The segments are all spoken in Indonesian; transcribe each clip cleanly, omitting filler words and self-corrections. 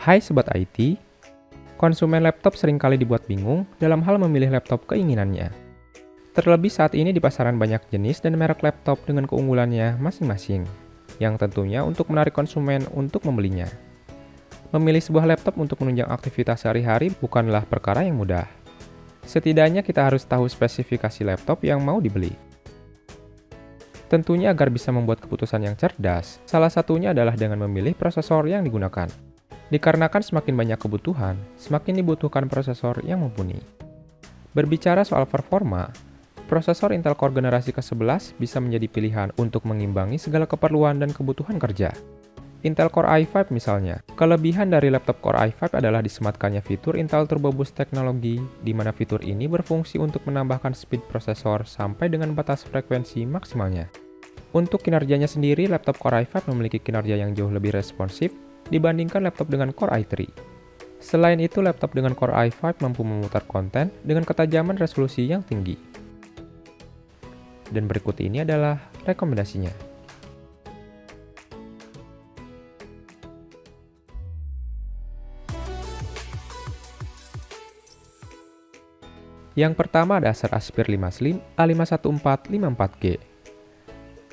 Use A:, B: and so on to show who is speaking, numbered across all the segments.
A: Hai Sobat IT, konsumen laptop seringkali dibuat bingung dalam hal memilih laptop keinginannya. Terlebih saat ini di pasaran banyak jenis dan merek laptop dengan keunggulannya masing-masing, yang tentunya untuk menarik konsumen untuk membelinya. Memilih sebuah laptop untuk menunjang aktivitas sehari-hari bukanlah perkara yang mudah. Setidaknya kita harus tahu spesifikasi laptop yang mau dibeli. Tentunya agar bisa membuat keputusan yang cerdas, salah satunya adalah dengan memilih prosesor yang digunakan. Dikarenakan semakin banyak kebutuhan, semakin dibutuhkan prosesor yang mumpuni. Berbicara soal performa, prosesor Intel Core generasi ke-11 bisa menjadi pilihan untuk mengimbangi segala keperluan dan kebutuhan kerja. Intel Core i5 misalnya, kelebihan dari laptop Core i5 adalah disematkannya fitur Intel Turbo Boost teknologi, di mana fitur ini berfungsi untuk menambahkan speed prosesor sampai dengan batas frekuensi maksimalnya. Untuk kinerjanya sendiri, laptop Core i5 memiliki kinerja yang jauh lebih responsif dibandingkan laptop dengan Core i3. Selain itu, laptop dengan Core i5 mampu memutar konten dengan ketajaman resolusi yang tinggi. Dan berikut ini adalah rekomendasinya. Yang pertama ada Acer Aspire 5 Slim A51454G.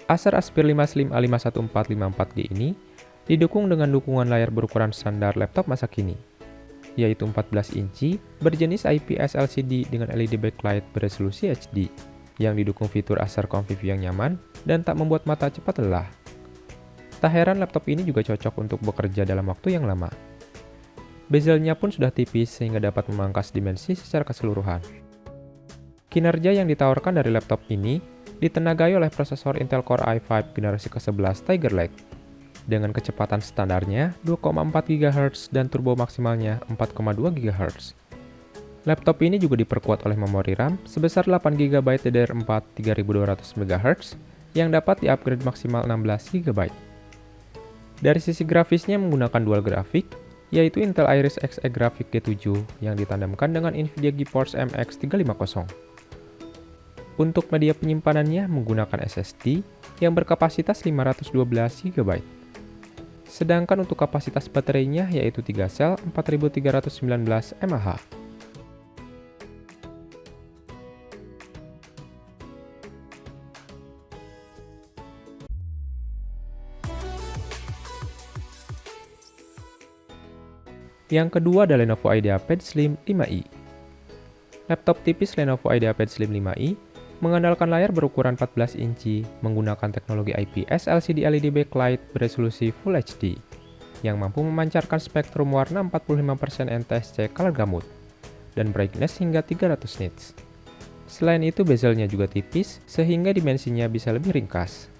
A: Acer Aspire 5 Slim A51454G ini didukung dengan dukungan layar berukuran standar laptop masa kini, yaitu 14 inci berjenis IPS LCD dengan LED backlight beresolusi HD, yang didukung fitur Acer Convive yang nyaman dan tak membuat mata cepat lelah. Tak heran laptop ini juga cocok untuk bekerja dalam waktu yang lama. Bezelnya pun sudah tipis sehingga dapat memangkas dimensi secara keseluruhan. Kinerja yang ditawarkan dari laptop ini ditenagai oleh prosesor Intel Core i5 generasi ke-11 Tiger Lake dengan kecepatan standarnya 2,4 GHz dan turbo maksimalnya 4,2 GHz. Laptop ini juga diperkuat oleh memori RAM sebesar 8 GB DDR4 3200 MHz yang dapat di-upgrade maksimal 16 GB. Dari sisi grafisnya menggunakan dual grafik, yaitu Intel Iris Xe Graphics G7 yang ditandemkan dengan Nvidia GeForce MX 350. Untuk media penyimpanannya menggunakan SSD yang berkapasitas 512 GB. Sedangkan untuk kapasitas baterainya yaitu 3 sel 4319 mAh. Yang kedua adalah Lenovo IdeaPad Slim 5i. Laptop tipis Lenovo IdeaPad Slim 5i mengandalkan layar berukuran 14 inci menggunakan teknologi IPS LCD LED backlight beresolusi Full HD yang mampu memancarkan spektrum warna 45% NTSC color gamut dan brightness hingga 300 nits. Selain itu bezelnya juga tipis sehingga dimensinya bisa lebih ringkas.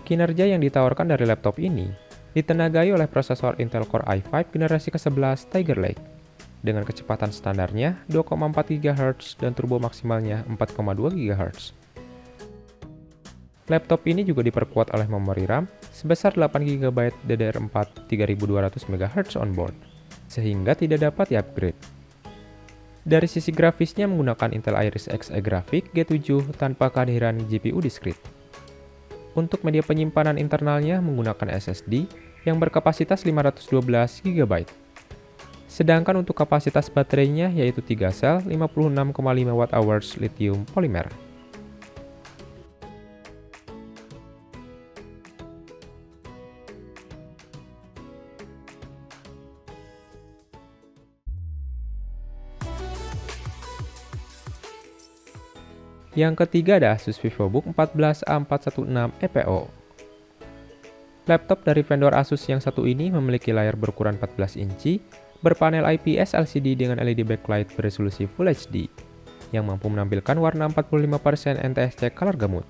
A: Kinerja yang ditawarkan dari laptop ini ditenagai oleh prosesor Intel Core i5 generasi ke-11 Tiger Lake dengan kecepatan standarnya 2,4 GHz dan turbo maksimalnya 4,2 GHz. Laptop ini juga diperkuat oleh memori RAM sebesar 8 GB DDR4 3200 MHz onboard, sehingga tidak dapat di-upgrade. Dari sisi grafisnya menggunakan Intel Iris Xe Graphics G7 tanpa kehadiran GPU discrete. Untuk media penyimpanan internalnya menggunakan SSD yang berkapasitas 512 GB. Sedangkan untuk kapasitas baterainya yaitu 3 sel 56,5 Wh lithium polymer. Yang ketiga ada Asus VivoBook 14A416 EPO. Laptop dari vendor Asus yang satu ini memiliki layar berukuran 14 inci berpanel IPS LCD dengan LED backlight beresolusi Full HD yang mampu menampilkan warna 45% NTSC color gamut.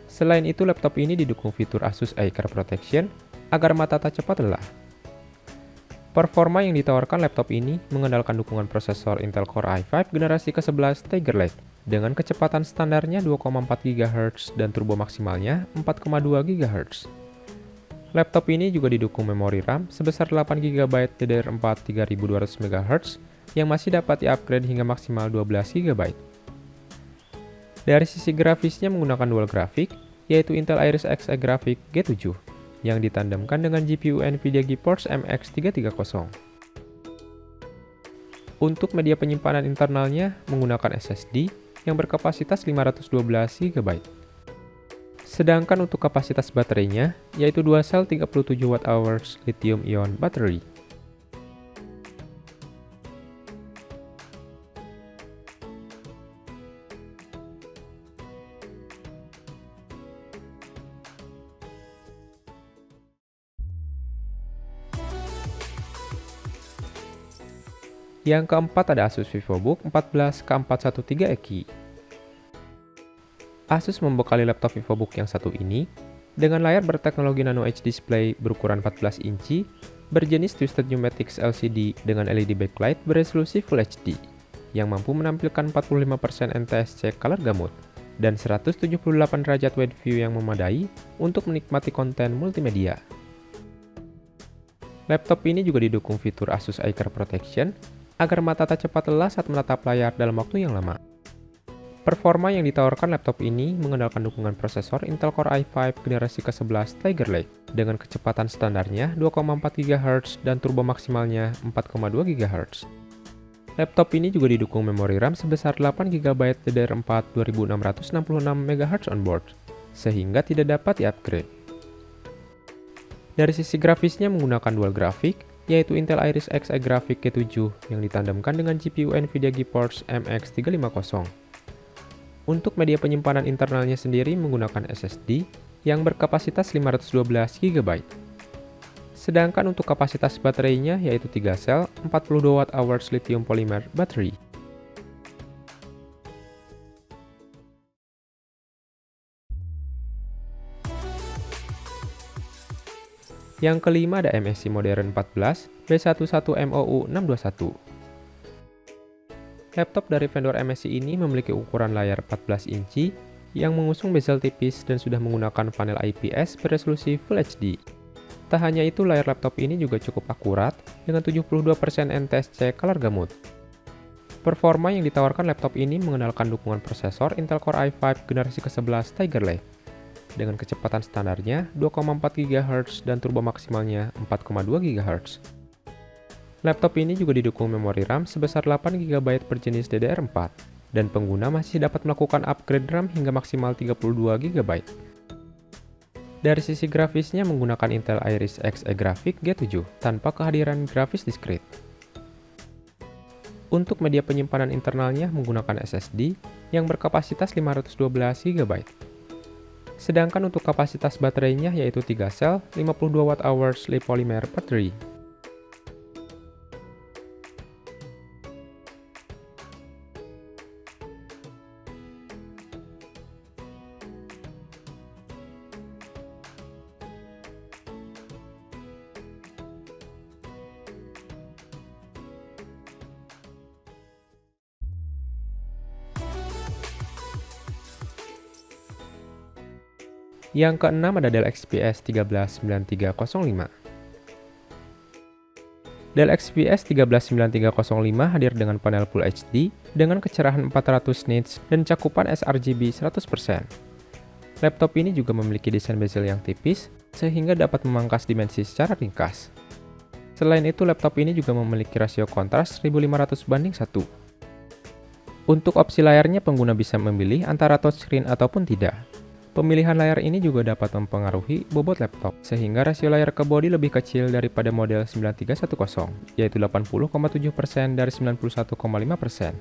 A: Selain itu, laptop ini didukung fitur Asus Eye Care Protection agar mata tak cepat lelah. Performa yang ditawarkan laptop ini mengandalkan dukungan prosesor Intel Core i5 generasi ke-11 Tiger Lake dengan kecepatan standarnya 2,4 GHz dan turbo maksimalnya 4,2 GHz. Laptop ini juga didukung memori RAM sebesar 8 GB DDR4 3200 MHz yang masih dapat di-upgrade hingga maksimal 12 GB. Dari sisi grafisnya menggunakan dual grafik, yaitu Intel Iris Xe Graphics G7 yang ditandemkan dengan GPU NVIDIA GeForce MX 330. Untuk media penyimpanan internalnya menggunakan SSD yang berkapasitas 512 GB. Sedangkan untuk kapasitas baterainya, yaitu 2 sel 37 Wh lithium-ion battery. Yang keempat ada Asus VivoBook 14 K413 EKI. Asus membekali laptop VivoBook yang satu ini dengan layar berteknologi Nano Edge display berukuran 14 inci, berjenis Twisted Pneumatics LCD dengan LED backlight beresolusi Full HD, yang mampu menampilkan 45% NTSC color gamut dan 178 derajat wide view yang memadai untuk menikmati konten multimedia. Laptop ini juga didukung fitur Asus Eye Care Protection agar mata tak cepat lelah saat menatap layar dalam waktu yang lama. Performa yang ditawarkan laptop ini mengandalkan dukungan prosesor Intel Core i5 generasi ke-11 Tiger Lake dengan kecepatan standarnya 2,4 GHz dan turbo maksimalnya 4,2 GHz. Laptop ini juga didukung memori RAM sebesar 8 GB DDR4 2666 MHz onboard, sehingga tidak dapat di-upgrade. Dari sisi grafisnya menggunakan dual grafik, yaitu Intel Iris Xe Graphics G7 yang ditandemkan dengan GPU NVIDIA GeForce MX 350. Untuk media penyimpanan internalnya sendiri menggunakan SSD yang berkapasitas 512 GB. Sedangkan untuk kapasitas baterainya yaitu 3 sel 42 Wh lithium polymer battery. Yang kelima ada MSI Modern 14 B11MOU621. Laptop dari vendor MSI ini memiliki ukuran layar 14 inci yang mengusung bezel tipis dan sudah menggunakan panel IPS beresolusi Full HD. Tak hanya itu, layar laptop ini juga cukup akurat dengan 72% NTSC color gamut. Performa yang ditawarkan laptop ini mengandalkan dukungan prosesor Intel Core i5 generasi ke-11 Tiger Lake dengan kecepatan standarnya 2,4 GHz dan turbo maksimalnya 4,2 GHz. Laptop ini juga didukung memori RAM sebesar 8 GB berjenis DDR4 dan pengguna masih dapat melakukan upgrade RAM hingga maksimal 32 GB. Dari sisi grafisnya menggunakan Intel Iris Xe Graphics G7 tanpa kehadiran grafis diskrit. Untuk media penyimpanan internalnya menggunakan SSD yang berkapasitas 512 GB. Sedangkan untuk kapasitas baterainya yaitu 3 sel 52 Wh lithium polymer battery. Yang keenam ada Dell XPS 139305. Dell XPS 139305 hadir dengan panel Full HD dengan kecerahan 400 nits dan cakupan sRGB 100%. Laptop ini juga memiliki desain bezel yang tipis sehingga dapat memangkas dimensi secara ringkas. Selain itu, laptop ini juga memiliki rasio kontras 1500:1. Untuk opsi layarnya, pengguna bisa memilih antara touchscreen ataupun tidak. Pemilihan layar ini juga dapat mempengaruhi bobot laptop, sehingga rasio layar ke bodi lebih kecil daripada model 9310, yaitu 80,7% dari 91,5%.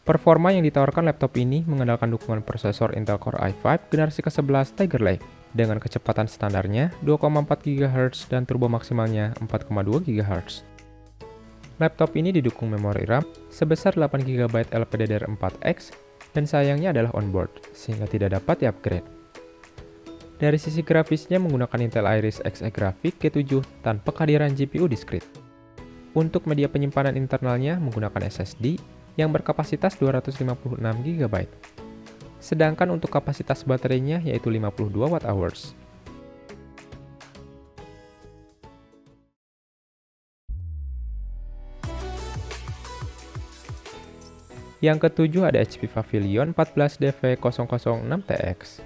A: Performa yang ditawarkan laptop ini mengandalkan dukungan prosesor Intel Core i5 generasi ke-11 Tiger Lake dengan kecepatan standarnya 2,4 GHz dan turbo maksimalnya 4,2 GHz. Laptop ini didukung memori RAM sebesar 8 GB LPDDR4X dan sayangnya adalah onboard, sehingga tidak dapat di-upgrade. Dari sisi grafisnya menggunakan Intel Iris Xe Graphics G7 tanpa kehadiran GPU diskrit. Untuk media penyimpanan internalnya menggunakan SSD yang berkapasitas 256 GB. Sedangkan untuk kapasitas baterainya yaitu 52 Wh. Yang ketujuh ada HP Pavilion 14DV006TX.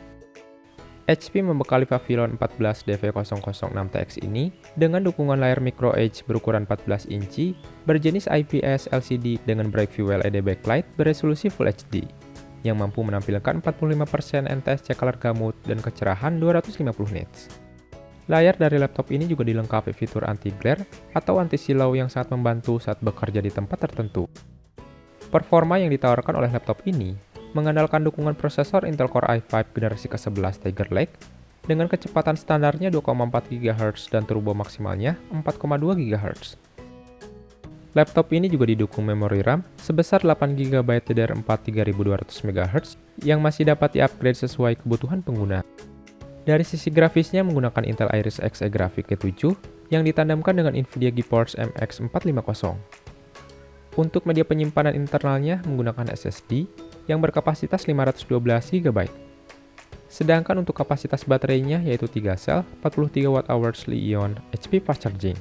A: HP membekali Pavilion 14 DV0006TX ini dengan dukungan layar micro edge berukuran 14 inci berjenis IPS LCD dengan Brightview LED backlight beresolusi Full HD yang mampu menampilkan 45% NTSC color gamut dan kecerahan 250 nits. Layar dari laptop ini juga dilengkapi fitur anti-glare atau anti-silau yang sangat membantu saat bekerja di tempat tertentu. Performa yang ditawarkan oleh laptop ini mengandalkan dukungan prosesor Intel Core i5 generasi ke-11 Tiger Lake dengan kecepatan standarnya 2,4 GHz dan turbo maksimalnya 4,2 GHz. Laptop ini juga didukung memori RAM sebesar 8 GB DDR4 3200 MHz yang masih dapat di-upgrade sesuai kebutuhan pengguna. Dari sisi grafisnya menggunakan Intel Iris Xe Graphics G7 yang ditandemkan dengan Nvidia GeForce MX 450. Untuk media penyimpanan internalnya menggunakan SSD yang berkapasitas 512 GB. Sedangkan untuk kapasitas baterainya yaitu 3 sel 43 Wh Li-ion HP fast charging.